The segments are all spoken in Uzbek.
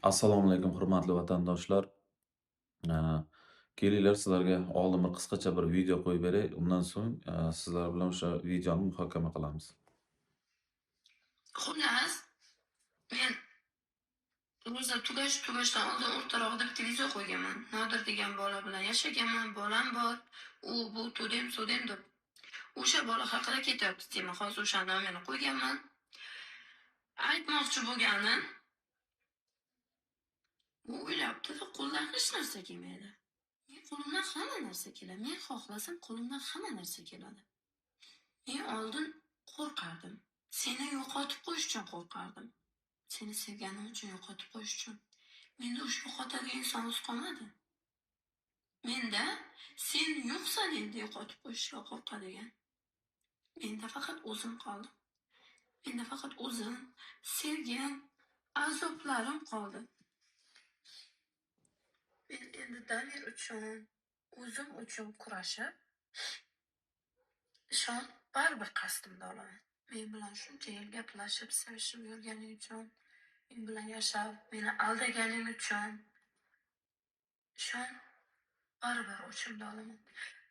Assalomu alaykum, hurmatli vatandoshlar. Äh, Kelinglar sizlarga oldin bir qisqacha bir video qo'yib beray. Undan so'ng sizlar bilan o'sha videoni muhokama qilamiz. Xullas, men ro'za tugashdan oldin o'rtarog'ida bitta video qo'yganman. Nodir degan bola bilan yashaganman, bolam bor. U bu to'dem deb. O'sha bola haqida ketyapti tema. Hozir o'sha nomini qo'yganman. Aytmoqchi bo'lganim, u o'ylabdi, qo'ldan hech narsa kelmaydi. Men qo'limdan hamma narsa keladi. Men xohlasam qo'limdan hamma narsa keladi. Men oldin qo'rqardim. Seni yo'qotib qo'yish uchun qo'rqardim. Seni sevganim uchun yo'qotib qo'yish uchun. Menda o'sha yo'qotadigan inson o'zi qolmadi. Menda sen yo'qsan endi yo'qotib qo'yishga qo'rqadigan. Menda faqat o'zim qoldim. Menda faqat o'zim, sevgim, azoblarim qoldi. Men endi Damir uchun, o'zim uchun kurashib, ishon baribir qasdimda olaman. Men bilan shuncha yil gaplashib, sevishib yurganing uchun, men bilan yashab, meni aldaganing uchun, ishon baribir o'chimda olaman.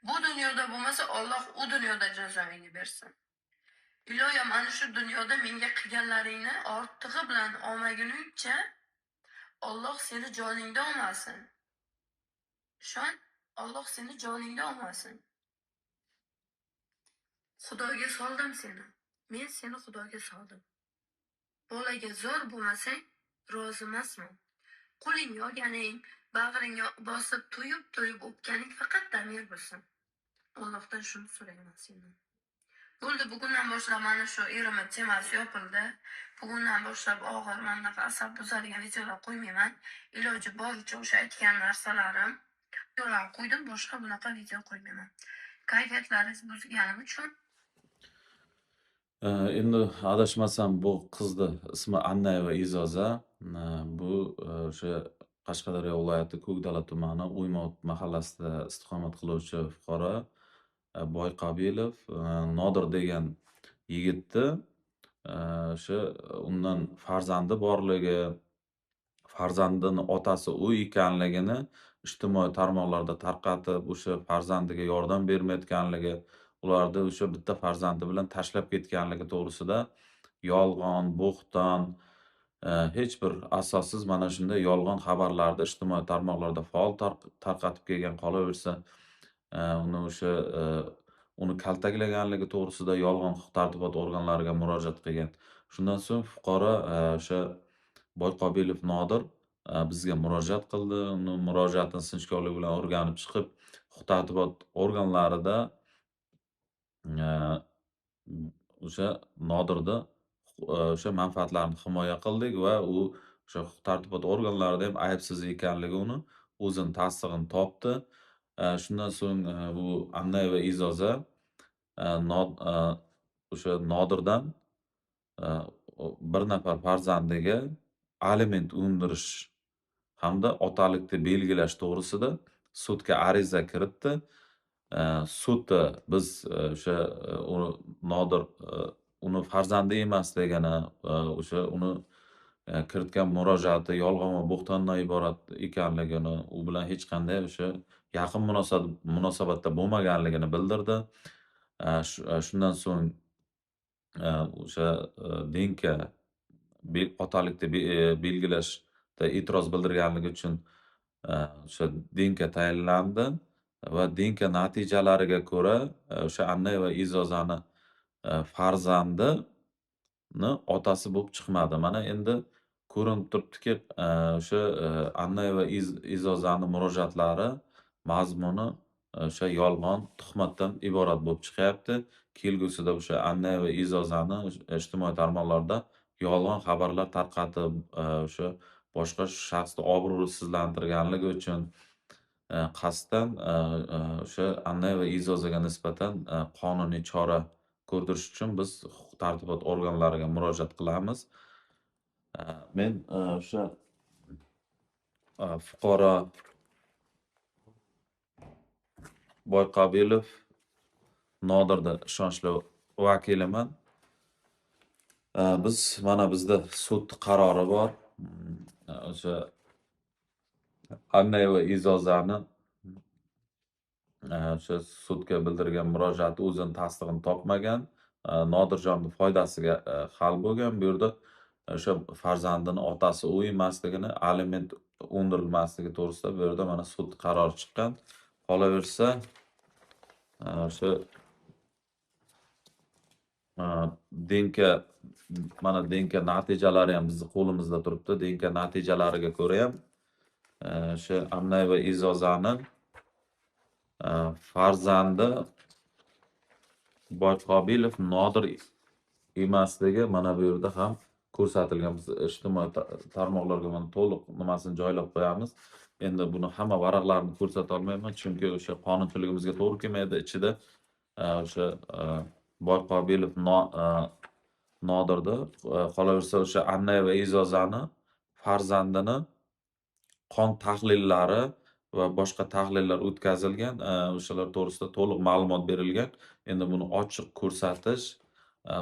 Bu dunyoda bo'lmasa, Alloh u dunyoda jazongni bersin. Iloyim, ana shu dunyoda menga qilganlaringni ortig'i bilan olmaguningcha Alloh seni joningda olmasin. Ishon, Alloh seni joningda olmasin. Xudoga soldim seni. Men seni Xudoga soldim. Bolaga zo'r bo'lmasang, rozi emasman. Qo'ling yo'ganing, bag'ringga bosib to'yib o'pganing faqat Damir bo'lsin. Allohdan shuni so'rayman sendan. Bo'ldi, bugundan boshlab mana shu erimni temasi yopildi. Bugundan boshlab og'ir manaqa asab buzadigan videolar qo'ymayman. Iloji boricha o'sha aytgan narsalarim videolar qo'ydim, boshqa bunaqa video qo'ymayman. Kayfiyatlaringiz buzganim uchun Endi adashmasam bu qizni ismi Annayeva Izoza. Bu o'sha Qashqadaryo viloyati Ko'kdala tumani O'ymot mahallasida istiqomat qiluvchi fuqaro Boyqobilov Nodir degan yigitni o'sha undan farzandi borligi, farzandini otasi u ekanligini ijtimoiy tarmoqlarda tarqatib, o'sha farzandiga yordam bermayotganligi, ularni o'sha bitta farzandi bilan tashlab ketganligi to'g'risida yolg'on, bo'hton, hech bir asossiz mana shunday yolg'on xabarlarni ijtimoiy tarmoqlarda faol tarqatib kelgan. Qolaversa, uni o'sha uni kaltaklaganligi to'g'risida yolg'on huquq-tartibot organlariga murojaat qilgan. Shundan so'ng fuqaro o'sha Boyqobilov Nodir bizga murojaat qildi. Uni murojaatini sinchkovlik bilan o'rganib chiqib, huquq-tartibot organlarida o'sha Nodirni o'sha manfaatlarini himoya qildik va u o'sha huquq-tartibot organlarida ham aybsiz ekanligi uni o'zini tasdig'ini topdi. Shundan so'ng bu Annayeva Izoza o'sha Nodirdan bir nafar farzandiga aliment undirish hamda otalikni belgilash to'g'risida sudga ariza kiritdi. Sudda biz o'sha Nodir uni farzandi emasligini, o'sha uni kiritgan murojaati yolg'on va bo'htondan iborat ekanligini, u bilan hech qanday o'sha yaqin munosabatda bo'lmaganligini bildirdi. Shundan so'ng o'sha Dinka otalikni belgilashda e'tiroz bildirganligi uchun o'sha Dinka tayinlandi va Dinka natijalariga ko'ra o'sha Annayeva Izozani farzandini otasi bo'lib chiqmadi. Mana endi ko'rinib turibdiki, o'sha Annayeva Izozani murojaatlari mazmuni o'sha yolg'on, tuhmatdan iborat bo'lib chiqyapti. Kelgusida o'sha Annayeva Izozani ijtimoiy tarmoqlarda yolg'on xabarlar tarqatib, o'sha boshqa shaxsni obro'sizlantirganligi uchun qasddan o'sha Annayeva Izozaga nisbatan qonuniy chora ko'rdirish uchun biz huquq-tartibot organlariga murojaat qilamiz. Men o'sha fuqaro Boyqobilov Nodirni ishonchli vakiliman. Bizda sud qarori bor. o'sha Anna va Izozani o'sha sudga bildirgan murojaati o'zini tasdig'ini topmagan, Nodirjonni foydasiga hal bo'lgan. Bu yerda o'sha farzandini otasi u emasligini, aliment undirilmasligi to'g'risida bu yerda mana sud qarori chiqqan. Qolaversa, o'sha Denka mana Denka natijalari ham bizni qo'limizda turibdi. Denka natijalariga ko'ra ham, o'sha Annay va Izozani farzandi Boyqobilov Nodir emasligi mana bu yerda ham ko'rsatilgan. Biz ijtimoiy tarmoqlarga mana to'liq nimasini joylab qo'yamiz. Endi buni hamma varaqlarini ko'rsata olmayman, chunki o'sha qonunchiligimizga to'g'ri kelmaydi. Ichida o'sha Boyqobilov Nodirni, qolaversa o'sha Annay va Izozani farzandini qon tahlillari va boshqa tahlillar o'tkazilgan. O'shalar to'g'risida to'liq ma'lumot berilgan. Endi buni ochiq ko'rsatish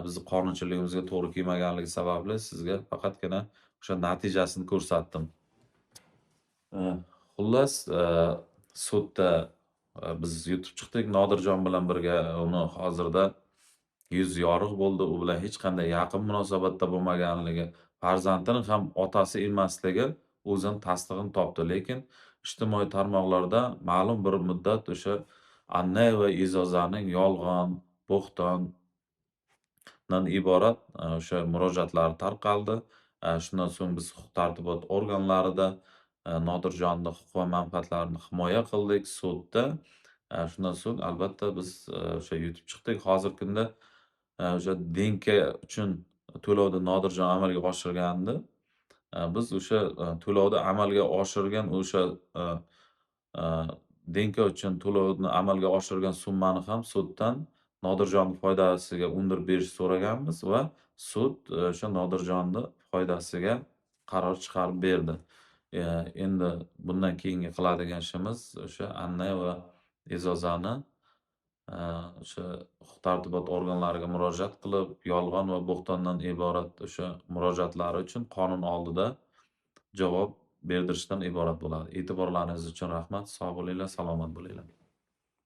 bizni qonunchiligimizga to'g'ri kelmaganligi sababli sizga faqatgina o'sha natijasini ko'rsatdim. Xullas, sudda biz yutib chiqdik Nodirjon bilan birga. Uni hozirda yuzi yorug' bo'ldi. U bilan hech qanday yaqin munosabatda bo'lmaganligi, farzandini ham otasi emasligi o'zini tasdig'ini topdi. Lekin ijtimoiy tarmoqlarda ma'lum bir muddat o'sha Annay va Izozaning yolg'on, bo'htondan iborat o'sha murojaatlari tarqaldi. Shundan so'ng biz huquq-tartibot organlarida Nodirjonni huquq va manfaatlarini himoya qildik sudda. Shundan so'ng albatta biz o'sha yutib chiqdik. Hozirgi kunda o'sha Denka uchun to'lovni Nodirjon amalga oshirgandi. Biz o'sha to'lovni amalga oshirgan o'sha Denka uchun to'lovni amalga oshirgan summani ham suddan Nodirjonni foydasiga undirib berish so'raganmiz va sud o'sha Nodirjonni foydasiga qaror chiqarib berdi. Endi bundan keyingi qiladigan ishimiz o'sha Annay va Izozani o'sha huquq-tartibot organlariga murojaat qilib, yolg'on va bo'htondan iborat o'sha murojaatlari uchun qonun oldida javob berdirishdan iborat bo'ladi. E'tiborlaringiz uchun rahmat. Sog' bo'linglar, salomat bo'linglar.